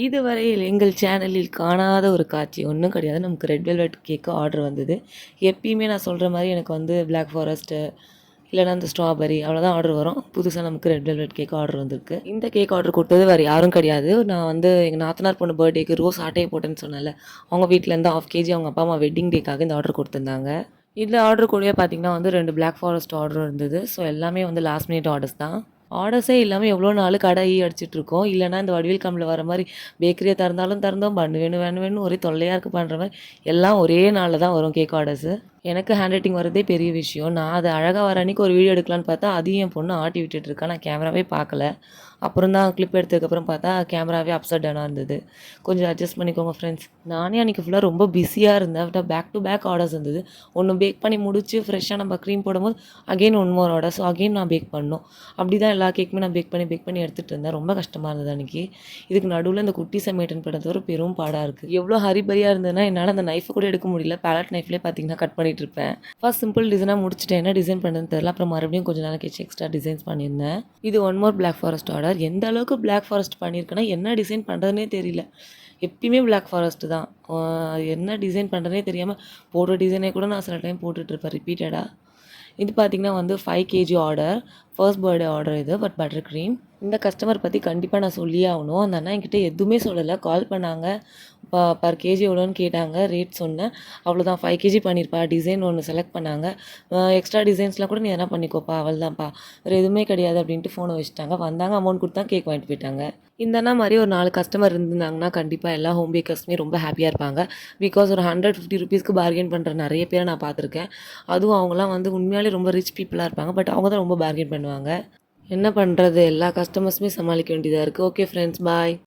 இதுவரையில் எங்கள் சேனலில் காணாத ஒரு காட்சி ஒன்றும் கிடையாது. நமக்கு ரெட் வெல்வெட் கேக்கு ஆர்டர் வந்தது. எப்பயுமே நான் சொல்கிற மாதிரி எனக்கு வந்து பிளாக் ஃபாரஸ்ட்டு இல்லைனா அந்த ஸ்ட்ராபெரி அவ்வளோதான் ஆர்டர் வரும். புதுசாக நமக்கு ரெட் வெல்வெட் கேக் ஆர்டர் வந்திருக்கு. இந்த கேக் ஆர்டர் கொடுத்தது வேறு யாரும் கிடையாது. நான் வந்து எங்கள் நாத்தனார் பொண்ணு பர்த்டேக்கு ரோஸ் ஆட்டையை போட்டேன்னு சொன்னேன்ல, அவங்க வீட்டிலேருந்து 1/2 kg அவங்க அப்பா அம்மா வெட்டிங் டேக்காக இந்த ஆர்டர் கொடுத்துருந்தாங்க. இதில் ஆர்டர் கூடவே பார்த்திங்கன்னா வந்து 2 பிளாக் ஃபாரஸ்ட் ஆர்டர் இருந்தது. ஸோ எல்லாமே வந்து லாஸ்ட் மினிட் ஆர்டர்ஸ் தான். ஆர்டர்ஸே இல்லாமல் எவ்வளோ நாள் கடை அடிச்சிட்ருக்கோம். இல்லைனா இந்த வடிவேல் காமில் வர மாதிரி பேக்கரியை திறந்தாலும் திறந்தோம், பண்ணு வேணும் வேணும் வேணும் ஒரே தொல்லையாக இருக்குது பண்ணுற மாதிரி எல்லாம் ஒரே நாளில் தான் வரும் கேக் ஆர்டர்ஸு. எனக்கு ஹேண்ட் ரைட்டிங் வரதே பெரிய விஷயம். நான் அது அழகாக வர அன்றைக்கி ஒரு வீடியோ எடுக்கலான்னு பார்த்தா அதையும் என் பொண்ணு ஆட்டி விட்டுட்டுருக்கா. நான் கேமராவே பார்க்கல. அப்புறம் தான் கிளிப் எடுத்ததுக்கப்புறம் பார்த்தா கேமராவே அப்சைட் டவுனாக இருந்தது. கொஞ்சம் அட்ஜஸ்ட் பண்ணிக்கோங்க ஃப்ரெண்ட்ஸ். நானே அன்றைக்கி ஃபுல்லாக ரொம்ப பிஸியாக இருந்தேன். பேக் டு பேக் ஆர்டர்ஸ் இருந்தது. ஒன்று பேக் பண்ணி முடிச்சு ஃப்ரெஷ்ஷாக நம்ம க்ரீம் போடும்போது again one more order. So again நான் பேக் பண்ணணும். அப்படி தான் எல்லா கேக்குமே நான் பேக் பண்ணி எடுத்துகிட்டு இருந்தேன். ரொம்ப கஷ்டமாக இருந்தது அன்றைக்கி. இதுக்கு நடுவில் இந்த குட்டி மெயின்டைன் பண்ணுறது ஒரு பெரும் பாடாக இருக்குது. எவ்வளோ ஹரிபரியாக இருந்ததுன்னா என்னால் அந்த நைஃபை கூட எடுக்க முடியல. பேலட் நைஃப்லேயே பார்த்தீங்கன்னா கட் பண்ணிட்டு இருப்பேன். ஃபர்ஸ்ட் சிம்பிள் டிசைனாக முடிச்சுட்டேன். என்ன டிசைன் பண்ணுறதுன்னு தெரியல. அப்புறம் மறுபடியும் கொஞ்சம் நாளைக்கு எக்ஸ்ட்ரா டிசைன்ஸ் பண்ணியிருந்தேன். இது one more black forest order. எந்த அளவுக்கு பிளாக் ஃபாரஸ்ட் பண்ணியிருக்கேன்னா என்ன டிசைன் பண்ணுறதுனே தெரியல. எப்பயுமே பிளாக் ஃபாரஸ்ட்டு தான். என்ன டிசைன் பண்ணுறதுனே தெரியாமல் போடுற டிசைனே கூட நான் சில டைம் போட்டுட்ருப்பேன் ரிப்பீட்டடாக. இது பார்த்திங்கன்னா வந்து 5 kg order. First birthday order இது. Butter cream. இந்த கஸ்டமர் பற்றி கண்டிப்பாக நான் சொல்லியே ஆகணும். அந்த அண்ணா என்கிட்ட எதுவுமே சொல்லலை. கால் பண்ணாங்க. பர் கேஜி எவ்வளோன்னு கேட்டாங்க. ரேட் சொன்னேன். அவ்வளோதான் 5 kg பண்ணியிருப்பா. டிசைன் ஒன்று செலக்ட் பண்ணாங்க. எக்ஸ்ட்ரா டிசைன்ஸ்லாம் கூட நீ எதனா பண்ணிக்கோப்பா, அவள்தான்ப்பா, வேறு எதுவுமே கிடையாது அப்படின்ட்டு ஃபோனை வச்சுட்டாங்க. வந்தாங்க, அமௌண்ட் கொடுத்தா கேக் வாங்கிட்டு போயிட்டாங்க. இந்த அண்ணா மாதிரி ஒரு 4 கஸ்டமர் இருந்தாங்கன்னா கண்டிப்பாக எல்லா ஹோம் பேக்கர்ஸுமே ரொம்ப ஹாப்பியாக இருப்பாங்க. பிகாஸ் ஒரு 150 ருபீஸ்க்கு பார்கெயின் பண்ணுற நிறைய பேரை நான் பார்த்துருக்கேன். அதுவும் அவங்களாம் வந்து உண்மையாலே ரொம்ப ரிச் பீப்புளாக இருப்பாங்க. பட் அவங்க தான் ரொம்ப பார்கெயின் பண்ணுவாங்க. என்ன பண்ணுறது, எல்லா கஸ்டமர்ஸுமே சமாளிக்க வேண்டியதாக இருக்குது. ஓகே ஃப்ரெண்ட்ஸ், பாய்.